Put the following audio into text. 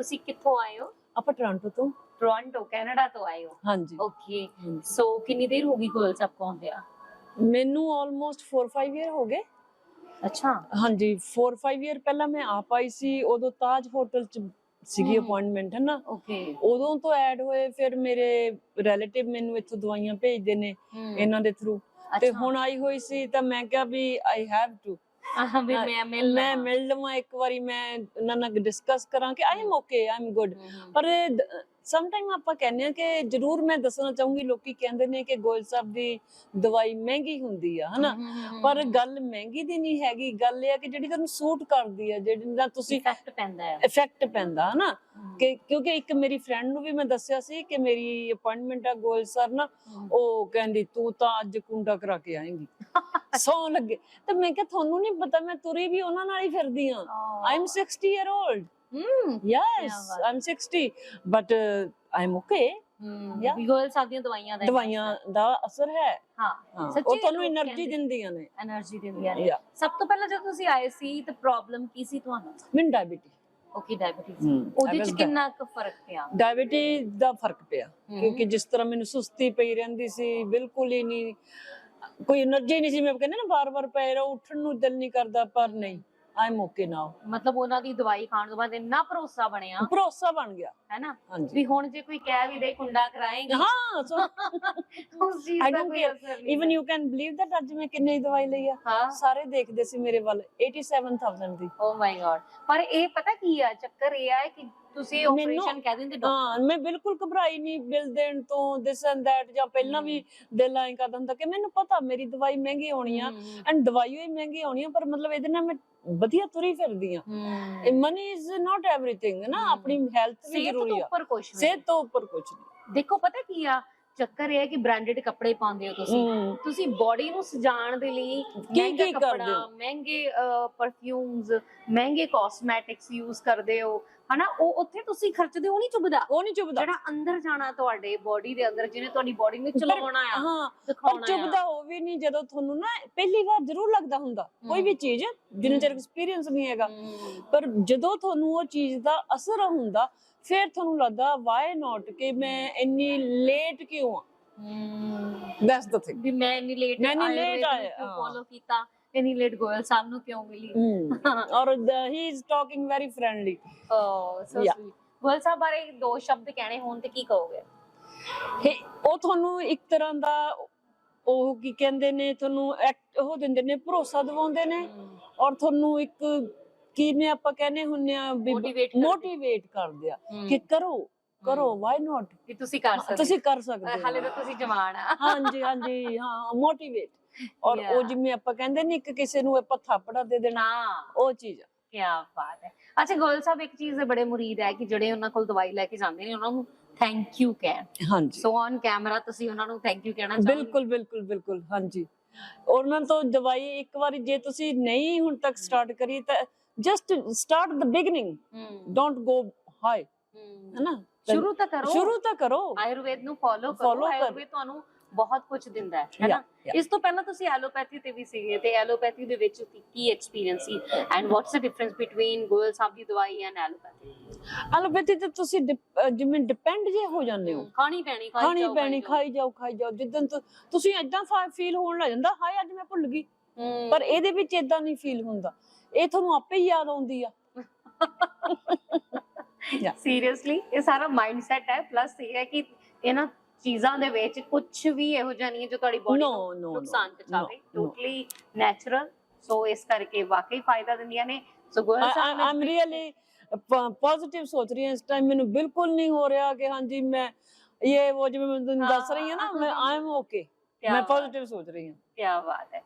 ਤੁਸੀਂ ਕਿੱਥੋਂ ਆਏ ਹੋ? ਆਪਾਂ ਟੋਰਾਂਟੋ ਤੋਂ। ਟੋਰਾਂਟੋ ਕੈਨੇਡਾ ਤੋਂ ਆਏ ਹੋ? ਹਾਂਜੀ। ਓਕੇ, ਸੋ ਕਿੰਨੀ ਦੇਰ ਹੋ ਗਈ ਗਰਲਸ ਸਾਹਿਬ को ਆਉਂਦੇ ਆ? ਮੈਨੂੰ ਆਲਮੋਸਟ 4-5 ਈਅਰ ਹੋ ਗਏ। ਅੱਛਾ। ਹਾਂਜੀ 4-5 ਈਅਰ ਪਹਿਲਾਂ ਮੈਂ ਆਪ ਆਈ ਸੀ, ਉਦੋਂ ਤਾਜ ਹੋਟਲ ਚ ਸੀਗੀ ਅਪਾਇੰਟਮੈਂਟ, ਹੈ ਨਾ। ਓਕੇ। ਉਦੋਂ ਤੋਂ ਐਡ ਹੋਏ, ਫਿਰ ਮੇਰੇ ਰਿਲੇਟਿਵ ਮੈਨੂੰ ਇੱਥੋਂ ਦਵਾਈਆਂ ਭੇਜਦੇ ਨੇ ਇਹਨਾਂ ਦੇ ਥਰੂ, ਤੇ ਹੁਣ ਆਈ ਹੋਈ ਸੀ ਤਾਂ ਮੈਂ ਕਿਹਾ ਵੀ ਆਈ ਹੈਵ ਟੂ ਮੈਂ ਮਿਲ ਲਵਾਂ ਇੱਕ ਵਾਰੀ, ਮੈਂ ਇਹਨਾਂ ਨਾਲ ਡਿਸਕਸ ਕਰਾਂ ਕਿ I am okay, I am good. ਪਰ ਸਮ ਟਾਈਮ ਆਪਾਂ ਕਹਿੰਦੇ ਆ ਕਿ ਜ਼ਰੂਰ ਮੈਂ ਦੱਸਣਾ ਚਾਹੂੰਗੀ, ਲੋਕੀ ਕਹਿੰਦੇ ਨੇ ਕਿ ਗੋਇਲ ਸਾਹਿਬ ਦੀ ਦਵਾਈ ਮਹਿੰਗੀ ਹੁੰਦੀ ਆ, ਹਨਾ, ਪਰ ਗੱਲ ਮਹਿੰਗੀ ਦੀ ਨਹੀਂ ਹੈਗੀ, ਗੱਲ ਇਹ ਆ ਕਿ ਜਿਹੜੀ ਤੁਹਾਨੂੰ ਸੂਟ ਕਰਦੀ ਆ, ਜਿਹੜੀ ਨਾਲ ਤੁਸੀਂ ਇਫੈਕਟ ਪੈਂਦਾ ਹਨਾ। ਕਿ ਕਿਉਂਕਿ ਇੱਕ ਮੇਰੀ ਫਰੈਂਡ ਨੂੰ ਵੀ ਮੈਂ ਦੱਸਿਆ ਸੀ ਕਿ ਮੇਰੀ ਅਪਾਇੰਟਮੈਂਟ ਆ ਗੋਇਲ ਸਰ ਨਾ, ਉਹ ਕਹਿੰਦੀ ਤੂੰ ਤਾਂ ਅੱਜ ਕੁੰਡਾ ਕਰਾ ਕੇ ਆਏਂਗੀ, ਸੌ ਲੱਗੇ। ਤੇ ਮੈਂ ਕਿਹਾ ਤੁਹਾਨੂੰ ਨਹੀਂ ਪਤਾ, ਮੈਂ ਤੁਰੀ ਵੀ ਉਹਨਾਂ ਨਾਲ ਹੀ ਫਿਰਦੀ ਆ। I am 60 year old. Yes, I'm 60, but I'm okay. Girl ਸਾਹਿਬ ਦੀਆਂ ਦਵਾਈਆਂ ਦਾ ਅਸਰ ਹੈ। ਹਾਂ, ਉਹ ਤੁਹਾਨੂੰ એનર્ਜੀ ਦਿੰਦੀਆਂ ਨੇ। ਸਭ ਤੋਂ ਪਹਿਲਾਂ ਜਦੋਂ ਤੁਸੀਂ ਆਏ ਸੀ ਤਾਂ ਪ੍ਰੋਬਲਮ ਕੀ ਸੀ ਤੁਹਾਨੂੰ? ਮੈਨੂੰ ਡਾਇਬੀਟੀਜ਼। Okay, diabetes. ਉਹਦੇ ਚ ਕਿੰਨਾ ਕੁ ਫਰਕ ਪਿਆ? ਡਾਇਬੀਟੀਜ਼ ਦਾ ਫਰਕ ਪਿਆ, ਕਿਉਂਕਿ ਜਿਸ ਤਰ੍ਹਾਂ ਮੈਨੂੰ ਸੁਸਤੀ ਪਈ ਰਹਿੰਦੀ ਸੀ, ਬਿਲਕੁਲ ਹੀ ਨਹੀਂ, ਕੋਈ એનર્ਜੀ ਨਹੀਂ ਸੀ। ਮੈਂ ਕਹਿੰਦੇ ਨਾ ਬਾਰ-ਬਾਰ ਪੈ ਰਹੋ, ਉੱਠਣ ਨੂੰ ਦਿਲ ਨਹੀਂ ਕਰਦਾ, ਪਰ ਨਹੀਂ, ਆਈ ਐਮ ਓਕੇ ਨਾਓ। ਮਤਲਬ ਉਹਨਾਂ ਦੀ ਦਵਾਈ ਖਾਣ ਤੋਂ ਬਾਅਦ ਇੰਨਾ ਭਰੋਸਾ ਬਣ ਗਿਆ ਹੈ ਨਾ, ਵੀ ਹੁਣ ਜੇ ਕੋਈ ਕਹਿ ਵੀ ਦੇ ਕੁੰਡਾ ਕਰਾਏਗੀ, ਹਾਂ I don't care. Even you can believe that ਅੱਜ ਮੈਂ ਕਿੰਨੀ ਦਵਾਈ ਲਈ ਆ, ਸਾਰੇ ਦੇਖਦੇ ਸੀ ਮੇਰੇ ਵੱਲ, 87,000 ਦੀ। ਓ ਮਾਈ ਗॉड। ਪਰ ਇਹ ਪਤਾ ਕੀ ਆ ਚੱਕਰ, ਇਹ ਆ ਕਿ ਤੁਸੀਂ ਆਪਰੇਸ਼ਨ ਕਹਿ ਦਿੰਦੇ ਡਾਕਟਰ। ਹਾਂ, ਮੈਂ ਬਿਲਕੁਲ ਘਬਰਾਈ ਨਹੀਂ ਬਿੱਲ ਦੇਣ ਤੋਂ, ਦਿਸ ਐਂਡ ਦੈਟ, ਜਾਂ ਪਹਿਲਾਂ ਵੀ ਦਿਲ ਐਂ ਕਰਦਾ ਹੁੰਦਾ ਕਿ ਮੈਨੂੰ ਪਤਾ ਮੇਰੀ ਦਵਾਈ ਮਹਿੰਗੀ ਹੋਣੀ ਆ, ਐਂਡ ਦਵਾਈ ਵੀ ਮਹਿੰਗੀ ਹੋਣੀ ਆ, ਪਰ ਮਤਲਬ ਇਹਦੇ ਨਾਲ ਮੈਂ ਵਧੀਆ ਤੁਰੀ ਫਿਰਦੀ ਆ। ਮਨੀ ਇਜ਼ ਨਾਟ ਐਵਰੀਥਿੰਗ ਨਾ, ਆਪਣੀ ਹੈਲਥ ਵੀ ਜ਼ਰੂਰੀ ਆ, ਸਿਹਤ ਤੋਂ ਉੱਪਰ ਕੁਝ ਨਹੀਂ। ਦੇਖੋ ਪਤਾ ਕੀ ਆ ਚੱਕਰ, ਇਹ ਹੈ ਕਿ ਬ੍ਰਾਂਡਡ ਕੱਪੜੇ ਪਾਉਂਦੇ ਹੋ ਤੁਸੀਂ ਬੋਡੀ ਨੂੰ ਸਜਾਉਣ ਦੇ ਲਈ ਮਹਿੰਗਾ ਕੱਪੜਾ, ਮਹਿੰਗੇ ਪਰਫਿਊਮਸ, ਮਹਿੰਗੇ ਕਾਸਮੈਟਿਕਸ ਯੂਜ਼ ਕਰਦੇ ਹੋ, ਹਨਾ। ਉਹ ਉੱਥੇ ਤੁਸੀਂ ਖਰਚਦੇ ਹੋ, ਨਹੀਂ ਚੁੱਭਦਾ ਜਿਹੜਾ ਅੰਦਰ ਜਾਣਾ ਤੁਹਾਡੇ ਬੋਡੀ ਦੇ ਅੰਦਰ, ਜਿਹਨੇ ਤੁਹਾਡੀ ਬੋਡੀ ਨੂੰ ਚਲਾਉਣਾ ਆ, ਦਿਖਾਉਣਾ ਆ। ਚੁੱਭਦਾ ਉਹ ਵੀ ਨਹੀਂ ਜਦੋਂ ਤੁਹਾਨੂੰ ਨਾ ਪਹਿਲੀ ਵਾਰ ਜ਼ਰੂਰ ਲੱਗਦਾ ਹੁੰਦਾ ਕੋਈ ਵੀ ਚੀਜ਼, ਜਿੰਨਾ ਚਿਰ ਐਕਸਪੀਰੀਅੰਸ ਨਹੀਂ ਹੈਗਾ, ਪਰ ਜਦੋਂ ਤੁਹਾਨੂੰ ਉਹ ਚੀਜ਼ ਦਾ ਅਸਰ ਹੁੰਦਾ, ਫਿਰ ਤੁਹਾਨੂੰ ਲੱਗਦਾ ਵਾਈ ਨਾਟ, ਕਿ ਮੈਂ ਇੰਨੀ ਲੇਟ ਕਿਉਂ ਆ। ਦੈਟਸ ਦ ਥਿੰਗ, ਵੀ ਮੈਂ ਇੰਨੀ ਲੇਟ ਆਇਆ, ਫੋਲੋ ਕੀਤਾ, ਇੰਨੀ ਲੇਟ ਗੋਇਲ ਸਾਹਿਬ ਨੂੰ ਕਿਉਂ ਮਿਲੀ। ਔਰ ਹੀ is talking very friendly. So sweet. Goyal ਸਾਹਿਬ ਬਾਰੇ ਦੋ ਸ਼ਬਦ ਕਹਿਣੇ ਹੋਣ ਤੇ ਕੀ ਕਹੋਗੇ? ਉਹ ਤੁਹਾਨੂੰ ਇੱਕ ਤਰ੍ਹਾਂ ਦਾ, ਉਹ ਕੀ ਕਹਿੰਦੇ ਨੇ, ਤੁਹਾਨੂੰ ਉਹ ਦਿੰਦੇ ਨੇ, ਭਰੋਸਾ ਦਿਵਾਉਂਦੇ ਨੇ, ਔਰ ਤੁਹਾਨੂੰ ਇੱਕ ਕਿਵੇਂ ਆਪਾਂ ਕਹਿੰਦੇ ਹੁੰਨੇ ਆ, ਮੋਟੀਵੇਟ ਕਰਦੇ ਆ ਕਿ ਕਰੋ ਵਾਈ ਨਾਟ, ਕਿ ਤੁਸੀਂ ਕਰ ਸਕਦੇ, ਹਾਲੇ ਤਾਂ ਤੁਸੀਂ ਜਵਾਨ ਆ। ਹਾਂਜੀ ਹਾਂ, ਮੋਟੀਵੇਟ। ਔਰ ਉਹ ਜਿਵੇਂ ਆਪਾਂ ਕਹਿੰਦੇ ਨੇ, ਇੱਕ ਕਿਸੇ ਨੂੰ ਆਪਾਂ ਥਾਪੜਾ ਦੇ ਦੇਣਾ, ਉਹ ਚੀਜ਼। ਕੀ ਬਾਤ ਹੈ। ਅੱਛਾ, ਗੋਇਲ ਸਾਹਿਬ ਇੱਕ ਚੀਜ਼ ਦੇ ਬੜੇ ਮੁਰੀਦ ਹੈ ਕਿ ਜਿਹੜੇ ਉਹਨਾਂ ਕੋਲ ਦਵਾਈ ਲੈ ਕੇ ਜਾਂਦੇ ਨੇ, ਉਹਨਾਂ ਨੂੰ ਥੈਂਕ ਯੂ ਕਹਿਣ। ਹਾਂਜੀ, ਸੋ ਔਨ ਕੈਮਰਾ ਤੁਸੀਂ ਉਹਨਾਂ ਨੂੰ ਥੈਂਕ ਯੂ ਕਹਿਣਾ ਚਾਹੋਗੇ? ਬਿਲਕੁਲ। ਹਾਂਜੀ, ਉਹਨਾਂ ਤੋਂ ਦਵਾਈ ਇੱਕ ਵਾਰੀ ਜੇ ਤੁਸੀਂ ਨਹੀਂ ਹੁਣ ਤੱਕ ਸਟਾਰਟ ਕਰੀ ਤਾਂ just start the beginning, don't go high, है ना, शुरू तो करो। आयुर्वेद ਨੂੰ ਫੋਲੋ ਕਰੋ, ਆਯੁਰਵੇਦ ਤੁਹਾਨੂੰ ਬਹੁਤ ਕੁਝ ਦਿੰਦਾ ਹੈ ਨਾ। ਇਸ ਤੋਂ ਪਹਿਲਾਂ ਤੁਸੀਂ ਐਲੋਪੈਥੀ ਤੇ ਵੀ ਸੀਗੇ, ਤੇ ਐਲੋਪੈਥੀ ਦੇ ਵਿੱਚ ਕੀ ਐਕਸਪੀਰੀਅੰਸ ਸੀ, and what's the difference between Goyal Sahib ਦੀ ਦਵਾਈ ਐਂਡ ਐਲੋਪੈਥੀ? ਐਲੋਪੈਥੀ ਤੇ ਤੁਸੀਂ ਜਿਵੇਂ ਡਿਪੈਂਡ ਜੇ ਹੋ ਜਾਂਦੇ ਹੋ, ਖਾਣੀ ਪੈਣੀ ਖਾਈ ਜਾਓ, ਜਿੱਦਨ ਤੁਸੀਂ ਏਦਾਂ ਫੀਲ ਹੋਣ ਲੱਗ ਜਾਂਦਾ, ਹਾਏ ਅੱਜ ਮੈਂ ਭੁੱਲ ਗਈ, ਪਰ ਇਹਦੇ ਵਿੱਚ ਏਦਾਂ ਨਹੀਂ ਫੀਲ ਹੁੰਦਾ, ਇਹ ਤੁਹਾਨੂੰ ਆਪੇ ਹੀ ਯਾਦ ਆਉਂਦੀ ਆ। ਸੀਰੀਅਸਲੀ ਇਹ ਸਾਰਾ ਮਾਈਂਡਸੈਟ ਹੈ, ਪਲੱਸ ਇਹ ਹੈ ਕਿ ਇਹਨਾਂ ਚੀਜ਼ਾਂ ਦੇ ਵਿੱਚ ਕੁਝ ਵੀ ਇਹੋ ਜਿਹਾ ਨਹੀਂ ਹੈ ਜੋ ਤੁਹਾਡੀ ਬੋਡੀ ਨੂੰ ਨੁਕਸਾਨ ਪਹੁੰਚਾਵੇ, ਟੋਟਲੀ ਨੈਚੁਰਲ। ਸੋ ਇਸ ਕਰਕੇ ਵਾਕਈ ਫਾਇਦਾ ਦਿੰਦੀਆਂ ਨੇ। ਸੋ ਗੋਇਲ ਸਾਹਿਬ, ਆਈ ਐਮ ਰੀਅਲੀ ਪੋਜ਼ਿਟਿਵ ਸੋਚ ਰਹੀ ਹਾਂ ਇਸ ਟਾਈਮ, ਮੈਨੂੰ ਬਿਲਕੁਲ ਨਹੀਂ ਹੋ ਰਿਹਾ ਕਿ ਹਾਂਜੀ ਮੈਂ ਇਹ ਉਹ ਜਿਵੇਂ ਮੈਂ ਤੁਹਾਨੂੰ ਦੱਸ ਰਹੀ ਹਾਂ ਨਾ, ਮੈਂ ਆਈ ਐਮ ਓਕੇ, ਮੈਂ ਪੋਜ਼ਿਟਿਵ ਸੋਚ ਰਹੀ ਹਾਂ। ਕੀ ਬਾਤ ਹੈ।